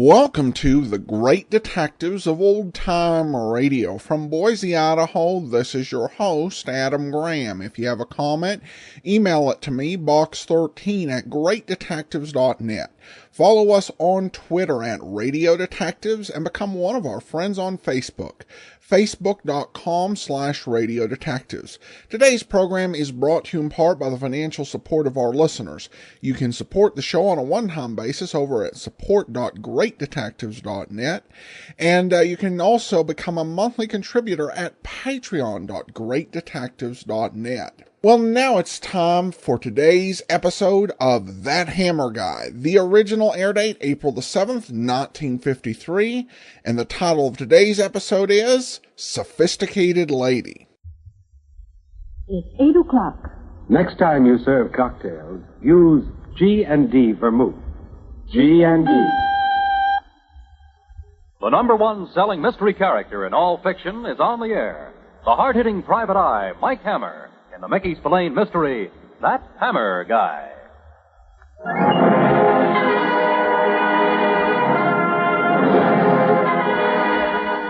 Welcome to the Great Detectives of Old Time Radio. From Boise, Idaho, this is your host, Adam Graham. If you have a comment, email it to me, box13@greatdetectives.net. Follow us on Twitter at Radio Detectives and become one of our friends on Facebook, facebook.com/Radio Detectives. Today's program is brought to you in part by the financial support of our listeners. You can support the show on a one-time basis over at support.greatdetectives.net, and you can also become a monthly contributor at patreon.greatdetectives.net. Well, now it's time for today's episode of That Hammer Guy. The original air date, April the 7th, 1953, and the title of today's episode is Sophisticated Lady. It's 8 o'clock. Next time you serve cocktails, use G&D vermouth. G&D. The number one selling mystery character in all fiction is on the air. The hard-hitting private eye, Mike Hammer, in the Mickey Spillane mystery, That Hammer Guy.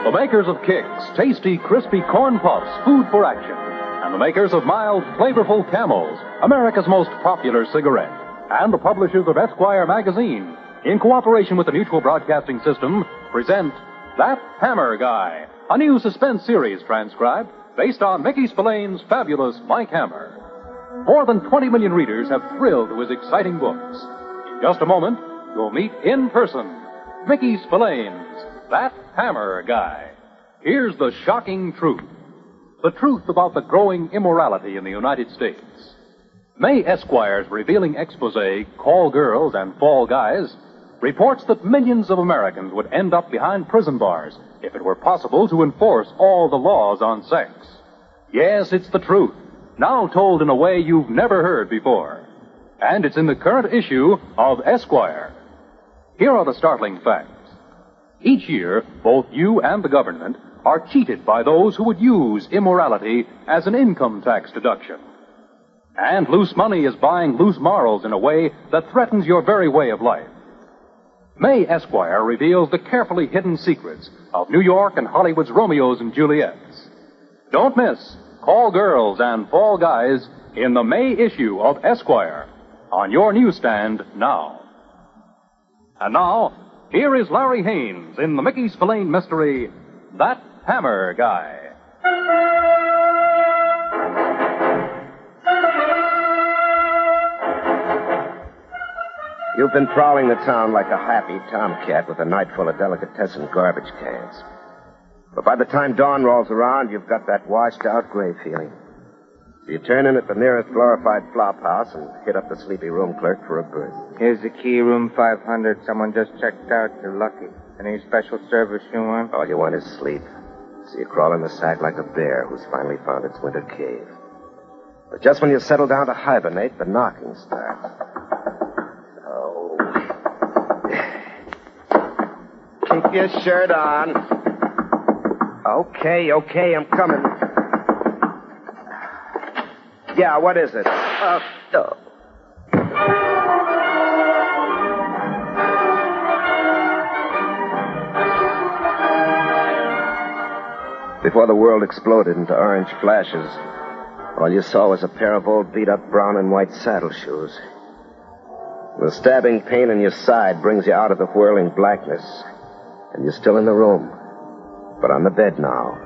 The makers of Kicks, tasty, crispy corn puffs, food for action. And the makers of mild, flavorful Camels, America's most popular cigarette. And the publishers of Esquire magazine, in cooperation with the Mutual Broadcasting System, present That Hammer Guy, a new suspense series transcribed based on Mickey Spillane's fabulous Mike Hammer. More than 20 million readers have thrilled to his exciting books. In just a moment, you'll meet in person Mickey Spillane's That Hammer Guy. Here's the shocking truth. The truth about the growing immorality in the United States. May Esquire's revealing expose, Call Girls and Fall Guys, reports that millions of Americans would end up behind prison bars if it were possible to enforce all the laws on sex. Yes, it's the truth, now told in a way you've never heard before. And it's in the current issue of Esquire. Here are the startling facts. Each year, both you and the government are cheated by those who would use immorality as an income tax deduction. And loose money is buying loose morals in a way that threatens your very way of life. May Esquire reveals the carefully hidden secrets of New York and Hollywood's Romeos and Juliets. Don't miss Call Girls and Fall Guys in the May issue of Esquire, on your newsstand now. And now, here is Larry Haynes in the Mickey Spillane mystery, That Hammer Guy. You've been prowling the town like a happy tomcat with a night full of delicatessen garbage cans. But by the time dawn rolls around, you've got that washed-out gray feeling. So you turn in at the nearest glorified flop house and hit up the sleepy room clerk for a berth. Here's the key, room 500. Someone just checked out. You're lucky. Any special service you want? All you want is sleep. So you crawl in the sack like a bear who's finally found its winter cave. But just when you settle down to hibernate, the knocking starts. Keep your shirt on. Okay, I'm coming. Yeah, what is it? Oh. Before the world exploded into orange flashes, all you saw was a pair of old beat-up brown and white saddle shoes. The stabbing pain in your side brings you out of the whirling blackness. And you're still in the room, but on the bed now.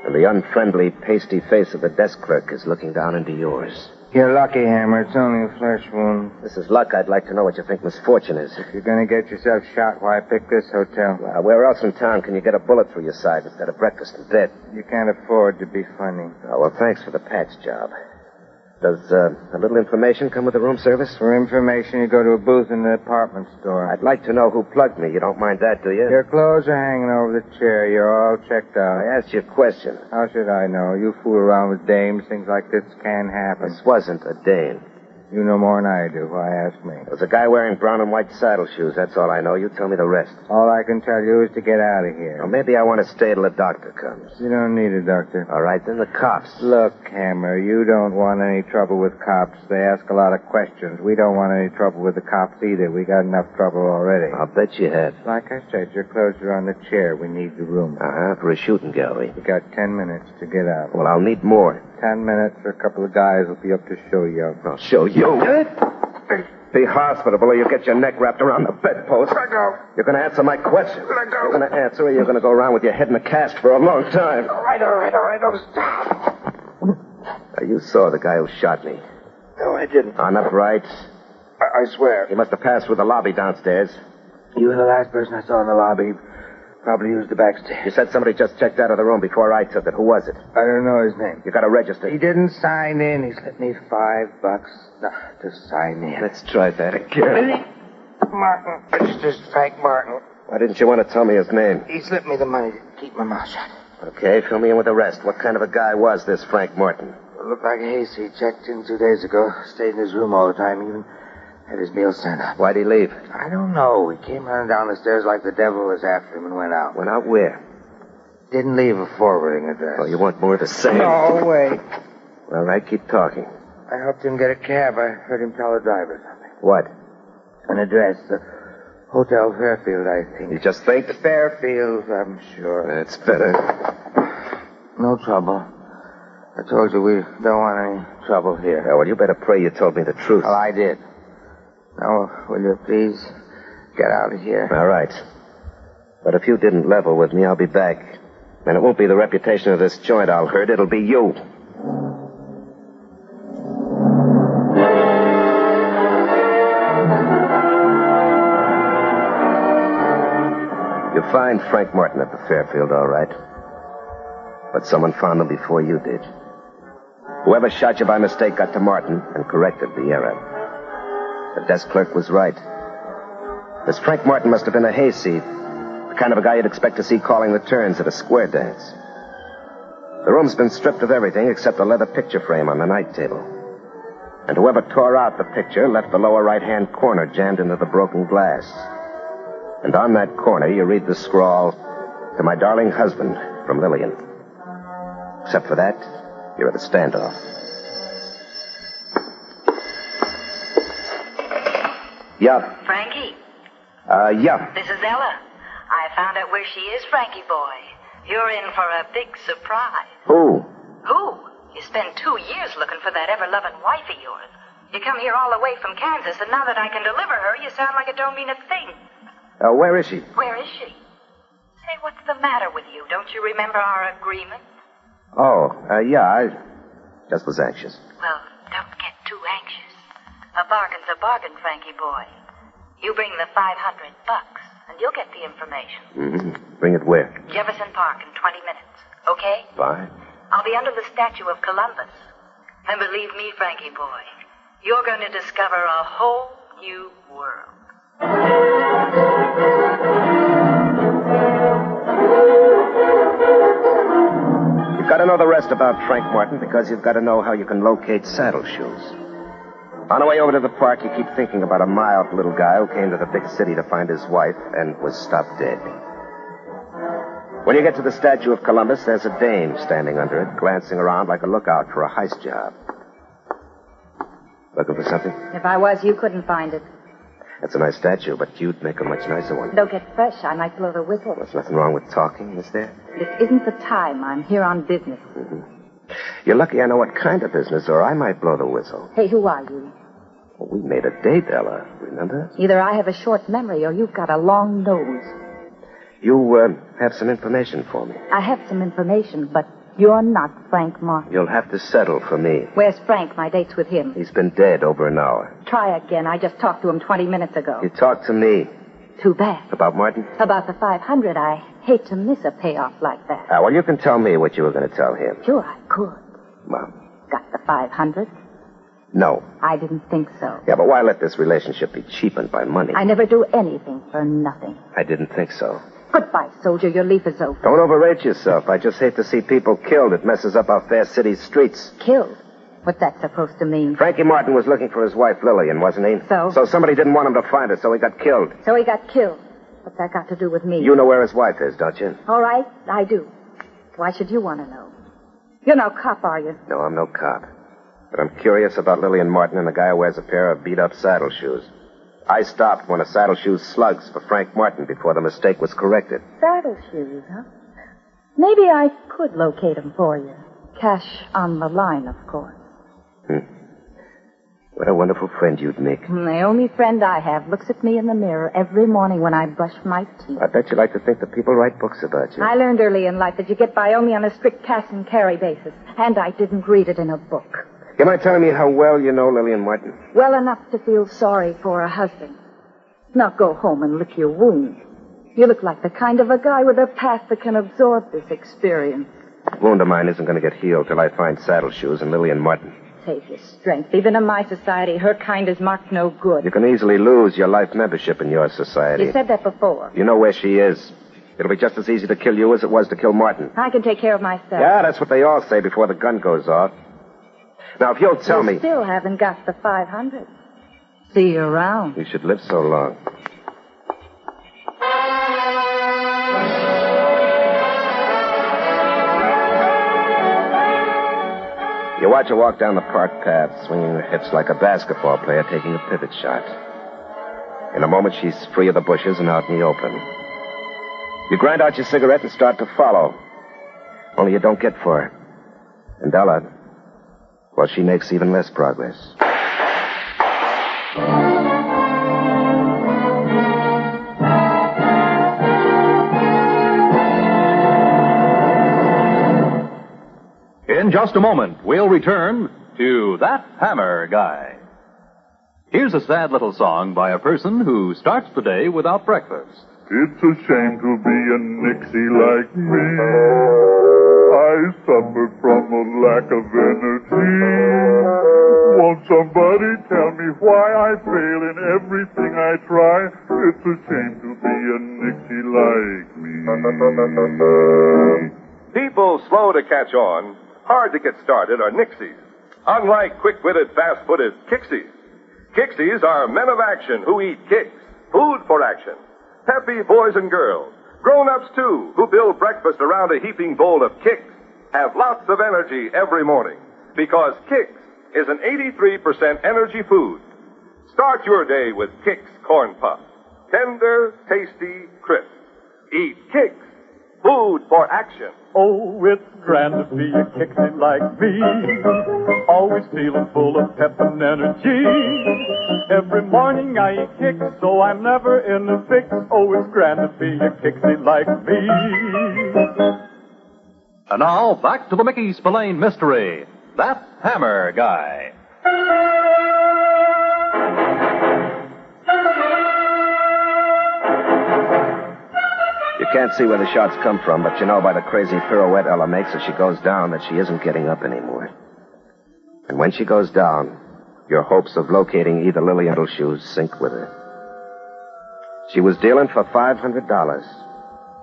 And the unfriendly, pasty face of the desk clerk is looking down into yours. You're lucky, Hammer. It's only a flesh wound. This is luck. I'd like to know what you think misfortune is. If you're going to get yourself shot, why pick this hotel? Well, where else in town can you get a bullet through your side instead of breakfast in bed? You can't afford to be funny. Oh, well, thanks for the patch job. Does a little information come with the room service? For information, you go to a booth in the department store. I'd like to know who plugged me. You don't mind that, do you? Your clothes are hanging over the chair. You're all checked out. I asked you a question. How should I know? You fool around with dames. Things like this can happen. This wasn't a dame. You know more than I do. Why ask me? There was a guy wearing brown and white saddle shoes. That's all I know. You tell me the rest. All I can tell you is to get out of here. Well, maybe I want to stay till the doctor comes. You don't need a doctor. All right, then the cops. Look, Hammer, you don't want any trouble with cops. They ask a lot of questions. We don't want any trouble with the cops either. We got enough trouble already. I'll bet you have. Like I said, your clothes are on the chair. We need the room. For a shooting gallery. We got 10 minutes to get out. Well, I'll need more. 10 minutes or a couple of guys will be up to show you. I'll show you. Be hospitable or you'll get your neck wrapped around the bedpost. Let go. You're going to answer my question. Let go. You're going to answer or you're going to go around with your head in a cast for a long time. All right. Oh, stop. Now, you saw the guy who shot me. No, I didn't. On upright. I swear. He must have passed through the lobby downstairs. You were the last person I saw in the lobby. Probably used the back stairs. You said somebody just checked out of the room before I took it. Who was it? I don't know his name. You got to register. He didn't sign in. He slipped me $5 to sign in. Let's try that again. Martin. Registered Frank Martin. Why didn't you want to tell me his name? He slipped me the money to keep my mouth shut. Okay, fill me in with the rest. What kind of a guy was this Frank Martin? Looked like a hayseed. Checked in 2 days ago. Stayed in his room all the time. Even had his meal sent up. Why'd he leave? I don't know. He came running down the stairs like the devil was after him and went out. Went out where? Didn't leave a forwarding address. Oh, you want more of the same? No, wait. All right, keep talking. I helped him get a cab. I heard him tell the driver something. What? An address. Hotel Fairfield, I think. You just think? Fairfield, I'm sure. That's better. No trouble. I told you we don't want any trouble here. Yeah, well, you better pray you told me the truth. Well, I did. Now, will you please get out of here? All right. But if you didn't level with me, I'll be back. And it won't be the reputation of this joint I'll hurt. It'll be you. You find Frank Martin at the Fairfield, all right. But someone found him before you did. Whoever shot you by mistake got to Martin and corrected the error. The desk clerk was right. This Frank Martin must have been a hayseed. The kind of a guy you'd expect to see calling the turns at a square dance. The room's been stripped of everything except a leather picture frame on the night table. And whoever tore out the picture left the lower right-hand corner jammed into the broken glass. And on that corner you read the scrawl, "To my darling husband, from Lillian." Except for that, you're at a standoff. Yeah. Frankie? Yeah. This is Ella. I found out where she is, Frankie boy. You're in for a big surprise. Who? Who? You spent 2 years looking for that ever-loving wife of yours. You come here all the way from Kansas, and now that I can deliver her, you sound like it don't mean a thing. Where is she? Where is she? Say, what's the matter with you? Don't you remember our agreement? Yeah, I just was anxious. Well, don't get too anxious. A bargain's a bargain, Frankie boy. You bring the $500, and you'll get the information. Mm-hmm. Bring it where? Jefferson Park in 20 minutes. Okay? Fine. I'll be under the statue of Columbus. And believe me, Frankie boy, you're going to discover a whole new world. You've got to know the rest about Frank Martin because you've got to know how you can locate saddle shoes. On the way over to the park, you keep thinking about a mild little guy who came to the big city to find his wife and was stopped dead. When you get to the statue of Columbus, there's a dame standing under it, glancing around like a lookout for a heist job. Looking for something? If I was, you couldn't find it. That's a nice statue, but you'd make a much nicer one. Don't get fresh. I might blow the whistle. There's nothing wrong with talking, is there? This isn't the time. I'm here on business. Mm-hmm. You're lucky I know what kind of business, or I might blow the whistle. Hey, who are you? Well, we made a date, Ella. Remember? Either I have a short memory or you've got a long nose. You, have some information for me. I have some information, but you're not Frank Martin. You'll have to settle for me. Where's Frank? My date's with him. He's been dead over an hour. Try again. I just talked to him 20 minutes ago. You talked to me. Too bad. About Martin? About the 500. I hate to miss a payoff like that. Well, you can tell me what you were going to tell him. Sure, I could. Well, Got the 500? no. I didn't think so. Yeah, but why let this relationship be cheapened by money? I never do anything for nothing. I didn't think so. Goodbye, soldier. Your leaf is over. Don't overrate yourself. I just hate to see people killed. It messes up our fair city's streets. Killed? What's that supposed to mean? Frankie Martin was looking for his wife, Lillian, wasn't he? So? So somebody didn't want him to find her, so he got killed. So he got killed. What's that got to do with me? You know where his wife is, don't you? All right, I do. Why should you want to know? You're no cop, are you? No, I'm no cop. But I'm curious about Lillian Martin and the guy who wears a pair of beat-up saddle shoes. I stopped one of saddle shoes slugs for Frank Martin before the mistake was corrected. Saddle shoes, huh? Maybe I could locate them for you. Cash on the line, of course. What a wonderful friend you'd make. The only friend I have looks at me in the mirror every morning when I brush my teeth. I bet you like to think that people write books about you. I learned early in life that you get by only on a strict cash and carry basis. And I didn't read it in a book. You mind telling me how well you know Lillian Martin? Well enough to feel sorry for a husband. Not go home and lick your wounds. You look like the kind of a guy with a past that can absorb this experience. The wound of mine isn't going to get healed till I find saddle shoes and Lillian Martin. Save your strength. Even in my society, her kind is marked no good. You can easily lose your life membership in your society. You said that before. You know where she is. It'll be just as easy to kill you as it was to kill Martin. I can take care of myself. Yeah, that's what they all say before the gun goes off. Now, if you'll tell me... You still haven't got the 500. See you around. You should live so long. You watch her walk down the park path, swinging her hips like a basketball player taking a pivot shot. In a moment, she's free of the bushes and out in the open. You grind out your cigarette and start to follow. Only you don't get far. And Ella, well, she makes even less progress. In just a moment, we'll return to That Hammer Guy. Here's a sad little song by a person who starts the day without breakfast. It's a shame to be a nixie like me. I suffer from a lack of energy. Won't somebody tell me why I fail in everything I try? It's a shame to be a nixie like me. People slow to catch on, hard to get started are nixies. Unlike quick-witted, fast-footed kixies. Kixies are men of action who eat kicks, food for action. Peppy boys and girls, grown-ups too, who build breakfast around a heaping bowl of kicks, have lots of energy every morning. Because Kicks is an 83% energy food. Start your day with Kicks Corn Puffs. Tender, tasty, crisp. Eat Kicks, food for action. Oh, it's grand to be a Kixie like me. Always feeling full of pep and energy. Every morning I eat Kicks, so I'm never in a fix. Oh, it's grand to be a Kixie like me. And now, back to the Mickey Spillane mystery. That Hammer Guy. You can't see where the shots come from, but you know by the crazy pirouette Ella makes as she goes down that she isn't getting up anymore. And when she goes down, your hopes of locating either Lillian or Shoes sink with her. She was dealing for $500,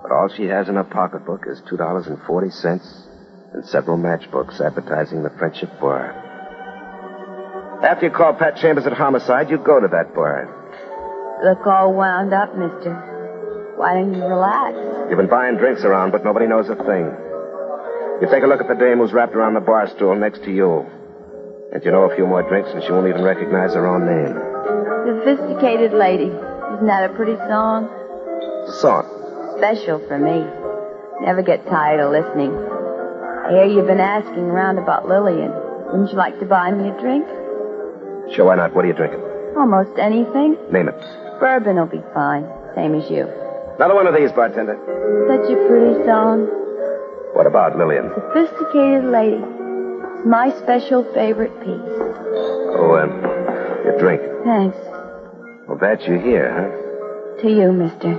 but all she has in her pocketbook is $2.40 and several matchbooks advertising the Friendship Bar. After you call Pat Chambers at Homicide, you go to that bar. Look all wound up, mister. Why don't you relax? You've been buying drinks around, but nobody knows a thing. You take a look at the dame who's wrapped around the bar stool next to you. And you know a few more drinks, and she won't even recognize her own name. Sophisticated lady. Isn't that a pretty song? It's a song. Special for me. Never get tired of listening. I hear you've been asking around about Lillian. Wouldn't you like to buy me a drink? Sure, why not? What are you drinking? Almost anything. Name it. Bourbon will be fine. Same as you. Another one of these, bartender. Such a pretty song. What about Lillian? Sophisticated lady. It's my special favorite piece. Oh, your drink. Thanks. Well, that you hear, huh? To you, mister.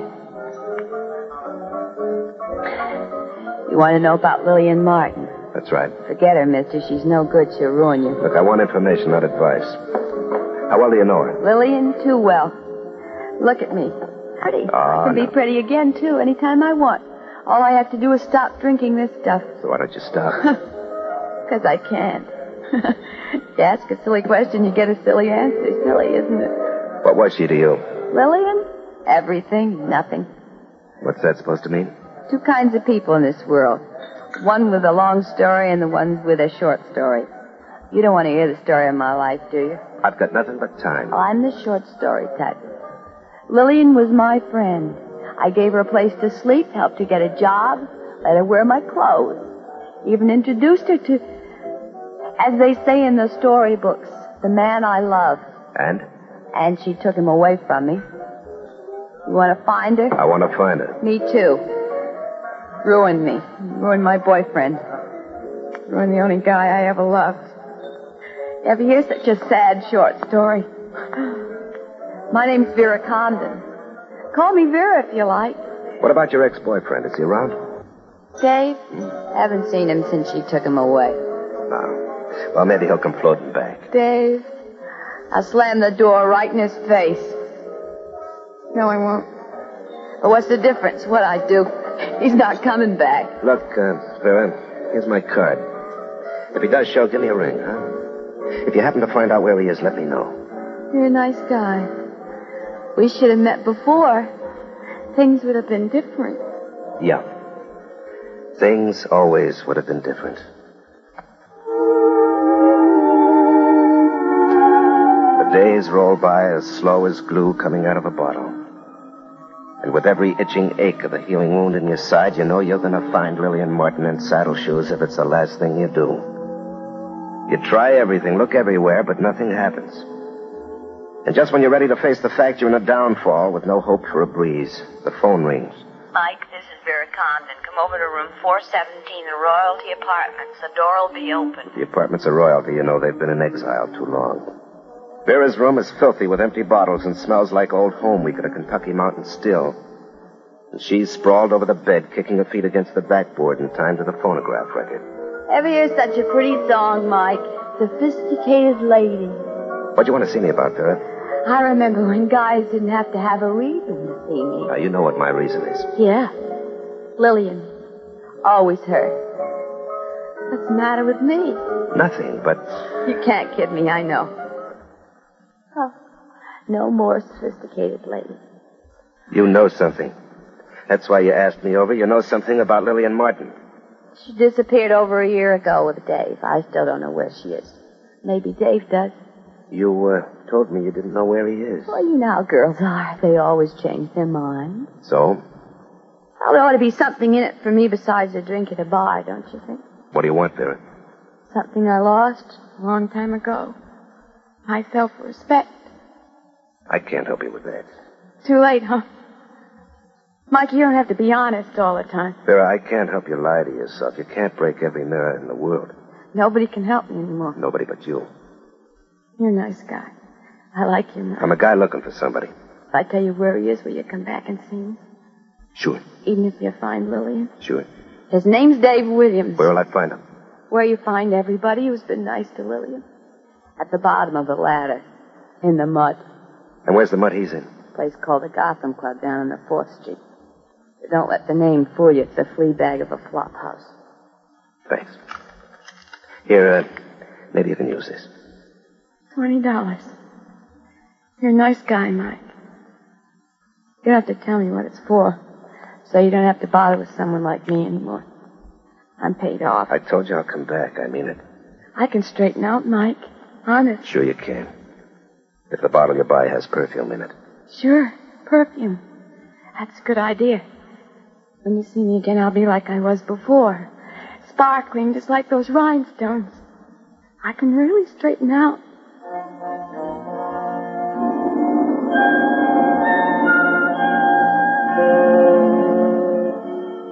You want to know about Lillian Martin? That's right. Forget her, mister. She's no good. She'll ruin you. Look, I want information, not advice. How well do you know her? Lillian, too well. Look at me. Pretty. I can be pretty again, too, anytime I want. All I have to do is stop drinking this stuff. So why don't you stop? Because I can't. You ask a silly question, you get a silly answer. Silly, isn't it? What was she to you? Lillian? Everything, nothing. What's that supposed to mean? Two kinds of people in this world. One with a long story and the one with a short story. You don't want to hear the story of my life, do you? I've got nothing but time. Well, I'm the short story type. Lillian was my friend. I gave her a place to sleep, helped her get a job, let her wear my clothes. Even introduced her to, as they say in the storybooks, the man I love. And? And she took him away from me. You want to find her? I want to find her. Me too. Ruined me. Ruined my boyfriend. Ruined the only guy I ever loved. You ever hear such a sad short story? My name's Vera Condon. Call me Vera if you like. What about your ex-boyfriend? Is he around? Dave? Haven't seen him since she took him away. No. Well, maybe he'll come floating back. Dave? I'll slam the door right in his face. No, I won't. But what's the difference? What I do? He's not coming back. Look, Vera, here's my card. If he does show, give me a ring, huh? If you happen to find out where he is, let me know. You're a nice guy. We should have met before. Things would have been different. Yeah. Things always would have been different. The days roll by as slow as glue coming out of a bottle. And with every itching ache of a healing wound in your side, you know you're going to find Lillian Martin in saddle shoes if it's the last thing you do. You try everything, look everywhere, but nothing happens. And just when you're ready to face the fact you're in a downfall with no hope for a breeze, the phone rings. Mike, this is Vera Condon. Come over to room 417, the Royalty Apartments. The door will be open. The apartments are royalty, you know they've been in exile too long. Vera's room is filthy with empty bottles and smells like old home week at a Kentucky mountain still. And she's sprawled over the bed, kicking her feet against the backboard in time to the phonograph record. Ever hear such a pretty song, Mike? Sophisticated Lady. What do you want to see me about, Vera? I remember when guys didn't have to have a reason to see me. Now, you know what my reason is. Yeah. Lillian. Always her. What's the matter with me? Nothing, but... You can't kid me, I know. Oh, no more sophisticated lady. You know something. That's why you asked me over. You know something about Lillian Martin. She disappeared over a year ago with Dave. I still don't know where she is. Maybe Dave does. You told me you didn't know where he is. Well, you know how girls are. They always change their minds. So? Well, there ought to be something in it for me besides a drink at a bar, don't you think? What do you want, Vera? Something I lost a long time ago. My self-respect. I can't help you with that. Too late, huh? Mike, you don't have to be honest all the time. Vera, I can't help you lie to yourself. You can't break every mirror in the world. Nobody can help me anymore. Nobody but you. You're a nice guy. I like you, Mike. I'm a guy looking for somebody. If I tell you where he is, will you come back and see me? Sure. Even if you find Lillian? Sure. His name's Dave Williams. Where will I find him? Where you find everybody who's been nice to Lillian. At the bottom of the ladder. In the mud. And where's the mud he's in? A place called the Gotham Club down on the 4th Street. But don't let the name fool you. It's a flea bag of a flop house. Thanks. Here, maybe you can use this. $20. You're a nice guy, Mike. You don't have to tell me what it's for. So you don't have to bother with someone like me anymore. I'm paid off. I told you I'll come back. I mean it. I can straighten out, Mike. Honest. Sure you can. If the bottle you buy has perfume in it. Sure. Perfume. That's a good idea. When you see me again, I'll be like I was before. Sparkling, just like those rhinestones. I can really straighten out.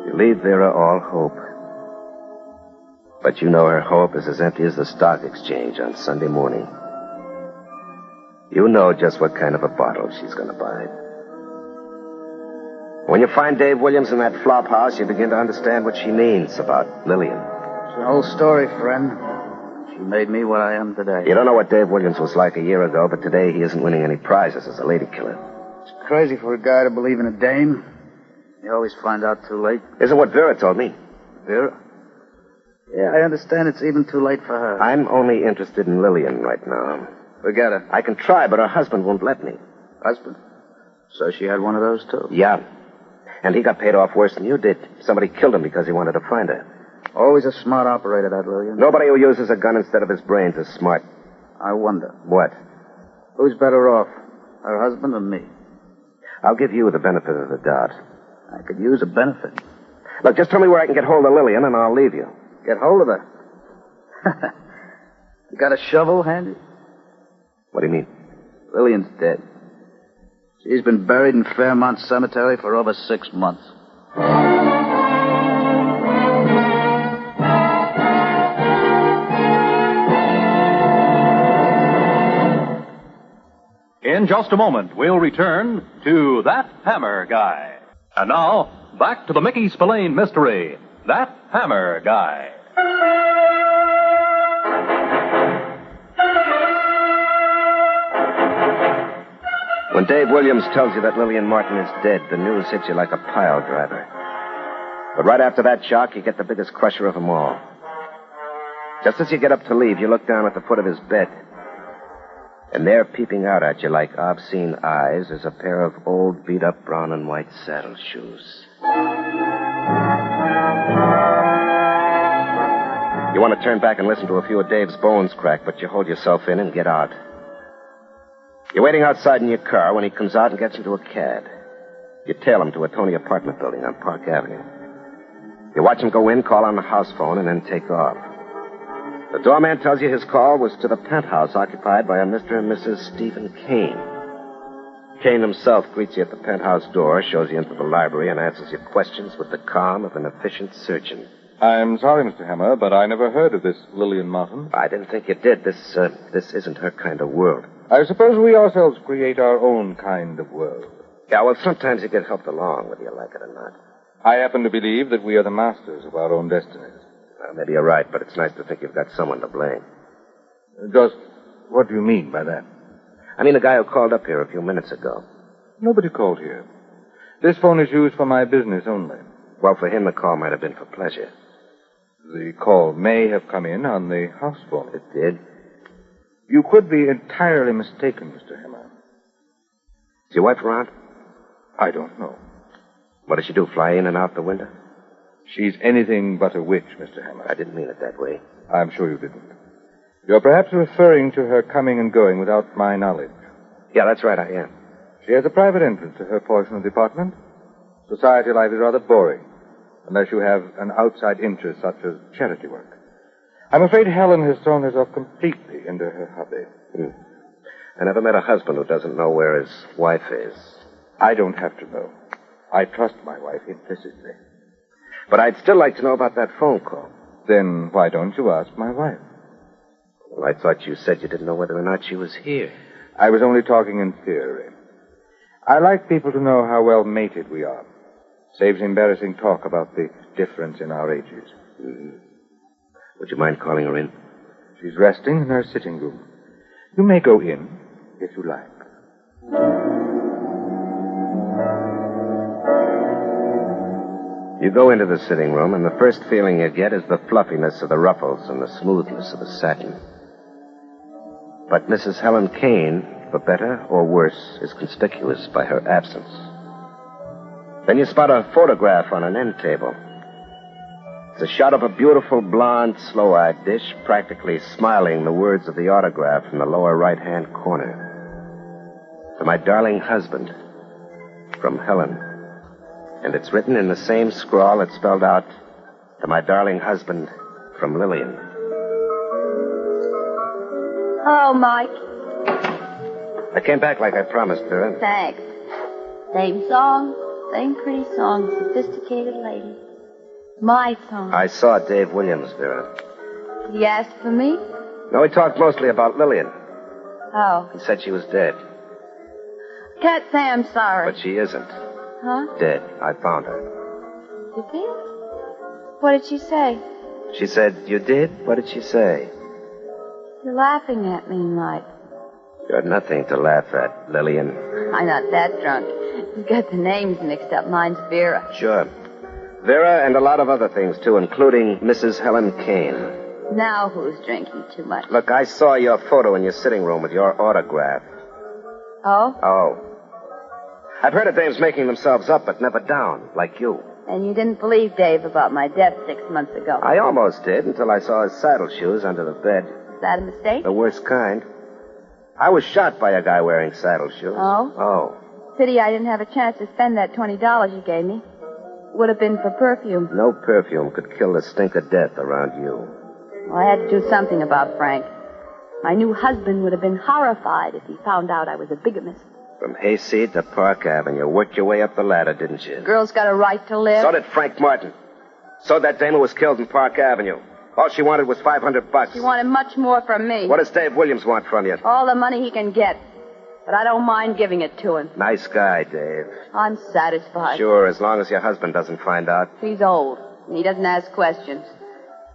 You leave Vera all hope. But you know her hope is as empty as the stock exchange on Sunday morning. You know just what kind of a bottle she's going to buy. When you find Dave Williams in that flop house, you begin to understand what she means about Lillian. It's an old story, friend. She made me what I am today. You don't know what Dave Williams was like a year ago, but today he isn't winning any prizes as a lady killer. It's crazy for a guy to believe in a dame. You always find out too late. Isn't what Vera told me. Vera? Yeah, I understand it's even too late for her. I'm only interested in Lillian right now. Forget her. I can try, but her husband won't let me. Husband? So she had one of those, too? Yeah. And he got paid off worse than you did. Somebody killed him because he wanted to find her. Always a smart operator, that Lillian. Nobody who uses a gun instead of his brains is smart. I wonder. What? Who's better off, her husband or me? I'll give you the benefit of the doubt. I could use a benefit. Look, just tell me where I can get hold of Lillian, and I'll leave you. Get hold of her? You got a shovel handy? What do you mean? Lillian's dead. She's been buried in Fairmount Cemetery for over 6 months. In just a moment, we'll return to That Hammer Guy. And now, back to the Mickey Spillane mystery, That Hammer Guy. When Dave Williams tells you that Lillian Martin is dead, the news hits you like a pile driver. But right after that shock, you get the biggest crusher of them all. Just as you get up to leave, you look down at the foot of his bed. And there, peeping out at you like obscene eyes, is a pair of old, beat-up brown and white saddle shoes. You want to turn back and listen to a few of Dave's bones crack, but you hold yourself in and get out. You're waiting outside in your car when he comes out and gets into a cab. You tail him to a Tony apartment building on Park Avenue. You watch him go in, call on the house phone, and then take off. The doorman tells you his call was to the penthouse occupied by a Mr. and Mrs. Stephen Kane. Kane himself greets you at the penthouse door, shows you into the library, and answers your questions with the calm of an efficient surgeon. I'm sorry, Mr. Hammer, but I never heard of this Lillian Martin. I didn't think you did. This isn't her kind of world. I suppose we ourselves create our own kind of world. Yeah, well, sometimes you get helped along, whether you like it or not. I happen to believe that we are the masters of our own destinies. Well, maybe you're right, but it's nice to think you've got someone to blame. Just what do you mean by that? I mean the guy who called up here a few minutes ago. Nobody called here. This phone is used for my business only. Well, for him, the call might have been for pleasure. The call may have come in on the house phone. It did? You could be entirely mistaken, Mr. Hammer. Is your wife around? I don't know. What does she do, fly in and out the window? She's anything but a witch, Mr. Hammer. I didn't mean it that way. I'm sure you didn't. You're perhaps referring to her coming and going without my knowledge. Yeah, that's right, I am. She has a private entrance to her portion of the apartment. Society life is rather boring, unless you have an outside interest such as charity work. I'm afraid Helen has thrown herself completely into her hobby. I never met a husband who doesn't know where his wife is. I don't have to know. I trust my wife implicitly. But I'd still like to know about that phone call. Then why don't you ask my wife? Well, I thought you said you didn't know whether or not she was here. I was only talking in theory. I like people to know how well mated we are. Saves embarrassing talk about the difference in our ages. Mm-hmm. Would you mind calling her in? She's resting in her sitting room. You may go in, if you like. You go into the sitting room, and the first feeling you get is the fluffiness of the ruffles and the smoothness of the satin. But Mrs. Helen Kane, for better or worse, is conspicuous by her absence. Then you spot a photograph on an end table. It's a shot of a beautiful, blonde, slow-eyed dish, practically smiling the words of the autograph in the lower right-hand corner. To my darling husband, from Helen. And it's written in the same scrawl that spelled out, to my darling husband, from Lillian. Oh, Mike. I came back like I promised, Vera. Thanks. Same song, same pretty song, sophisticated lady. My song. I saw Dave Williams, Vera. He asked for me? No, he talked mostly about Lillian. Oh. He said she was dead. Can't say I'm sorry. But she isn't. Huh? Dead. I found her. You did? What did she say? She said, you did? What did she say? You're laughing at me, Mike. You're nothing to laugh at, Lillian. I'm not that drunk. You've got the names mixed up. Mine's Vera. Sure. Vera and a lot of other things, too, including Mrs. Helen Kane. Now who's drinking too much? Look, I saw your photo in your sitting room with your autograph. Oh? Oh. I've heard of dames making themselves up, but never down, like you. And you didn't believe Dave about my death 6 months ago? I almost did until I saw his saddle shoes under the bed. Is that a mistake? The worst kind. I was shot by a guy wearing saddle shoes. Oh? Oh. Pity I didn't have a chance to spend that $20 you gave me. Would have been for perfume. No perfume could kill the stink of death around you. Well, I had to do something about Frank. My new husband would have been horrified if he found out I was a bigamist. From Hayseed to Park Avenue, you worked your way up the ladder, didn't you? Girl's got a right to live. So did Frank Martin. So that dame who was killed in Park Avenue. All she wanted was $500. She wanted much more from me. What does Dave Williams want from you? All the money he can get. But I don't mind giving it to him. Nice guy, Dave. I'm satisfied. Sure, as long as your husband doesn't find out. He's old, and he doesn't ask questions.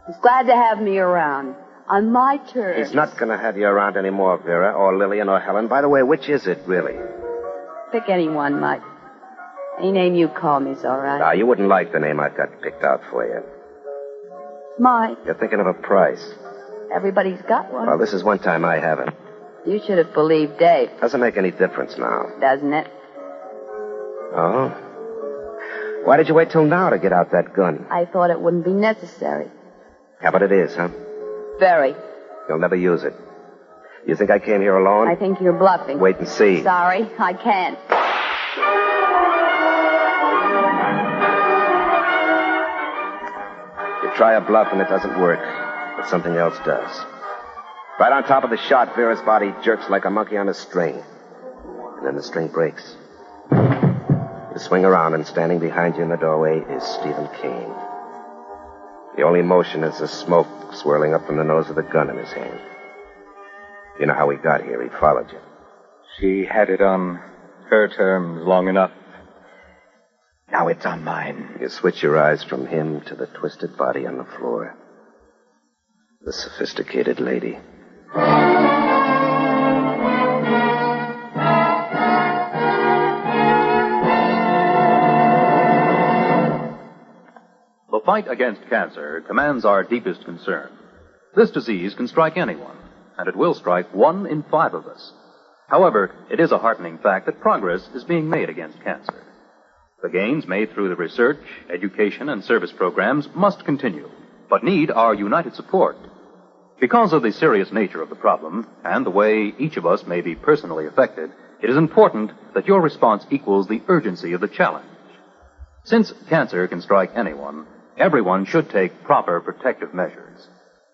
He's glad to have me around. On my terms. He's not going to have you around anymore, Vera, or Lillian, or Helen. By the way, which is it, really? Pick anyone, Mike. Any name you call me's all right. Now, you wouldn't like the name I've got picked out for you. Mike. You're thinking of a price. Everybody's got one. Well, this is one time I haven't. You should have believed Dave. Doesn't make any difference now. Doesn't it? Oh? Why did you wait till now to get out that gun? I thought it wouldn't be necessary. Yeah, but it is, huh? Very. You'll never use it. You think I came here alone? I think you're bluffing. Wait and see. Sorry, I can't. You try a bluff and it doesn't work, but something else does. Right on top of the shot, Vera's body jerks like a monkey on a string. And then the string breaks. You swing around, and standing behind you in the doorway is Stephen Kane. The only motion is the smoke swirling up from the nose of the gun in his hand. You know how he got here. He followed you. She had it on her terms long enough. Now it's on mine. You switch your eyes from him to the twisted body on the floor. The sophisticated lady. The fight against cancer commands our deepest concern. This disease can strike anyone, and it will strike 1 in 5 of us. However, it is a heartening fact that progress is being made against cancer. The gains made through the research, education, and service programs must continue, but need our united support. Because of the serious nature of the problem and the way each of us may be personally affected, it is important that your response equals the urgency of the challenge. Since cancer can strike anyone, everyone should take proper protective measures.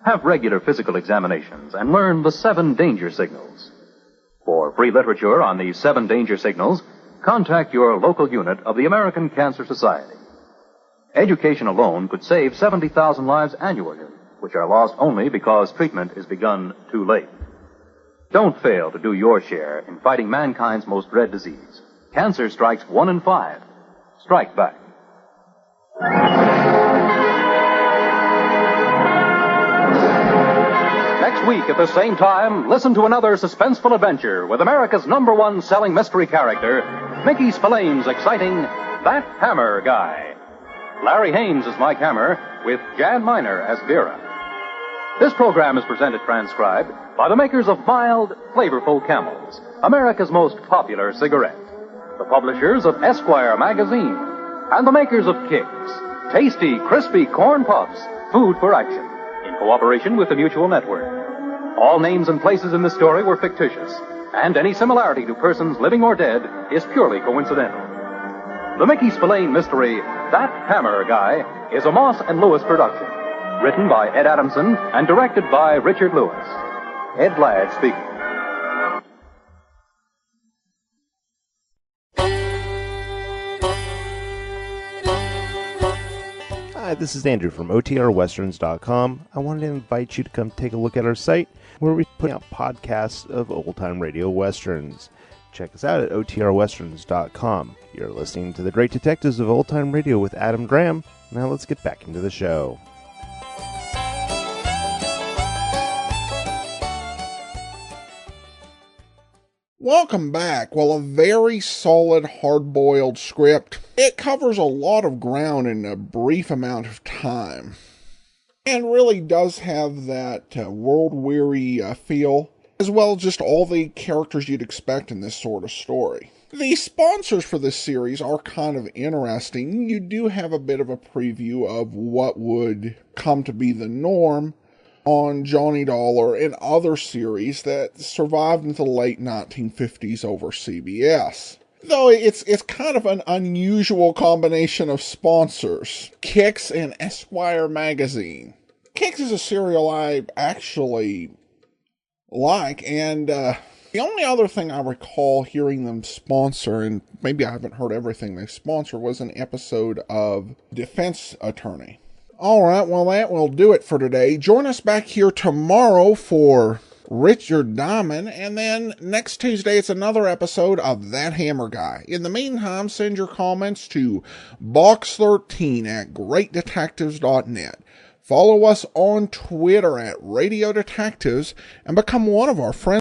Have regular physical examinations and learn the 7 danger signals. For free literature on these 7 danger signals, contact your local unit of the American Cancer Society. Education alone could save 70,000 lives annually, which are lost only because treatment is begun too late. Don't fail to do your share in fighting mankind's most dread disease. Cancer strikes 1 in 5. Strike back. Next week at the same time, listen to another suspenseful adventure with America's #1 selling mystery character, Mickey Spillane's exciting That Hammer Guy. Larry Haines is Mike Hammer, with Jan Miner as Vera. This program is presented transcribed by the makers of mild, flavorful Camels, America's most popular cigarette, the publishers of Esquire magazine, and the makers of Kicks, tasty, crispy corn puffs, food for action, in cooperation with the Mutual Network. All names and places in this story were fictitious, and any similarity to persons living or dead is purely coincidental. The Mickey Spillane mystery, That Hammer Guy, is a Moss and Lewis production. Written by Ed Adamson and directed by Richard Lewis. Ed Ladd speaking. Hi, this is Andrew from OTRWesterns.com. I wanted to invite you to come take a look at our site where we put out podcasts of old-time radio westerns. Check us out at OTRWesterns.com. You're listening to The Great Detectives of Old Time Radio with Adam Graham. Now let's get back into the show. Welcome back. Well, a very solid, hard-boiled script. It covers a lot of ground in a brief amount of time, and really does have that world-weary feel, as well as just all the characters you'd expect in this sort of story. The sponsors for this series are kind of interesting. You do have a bit of a preview of what would come to be the norm on Johnny Dollar and other series that survived into the late 1950s over CBS. Though it's kind of an unusual combination of sponsors. Kicks and Esquire magazine. Kicks is a serial I actually like, and the only other thing I recall hearing them sponsor, and maybe I haven't heard everything they sponsor, was an episode of Defense Attorney. Alright, well that will do it for today. Join us back here tomorrow for Richard Diamond, and then next Tuesday it's another episode of That Hammer Guy. In the meantime, send your comments to box13@greatdetectives.net. Follow us on Twitter at Radio Detectives and become one of our friends.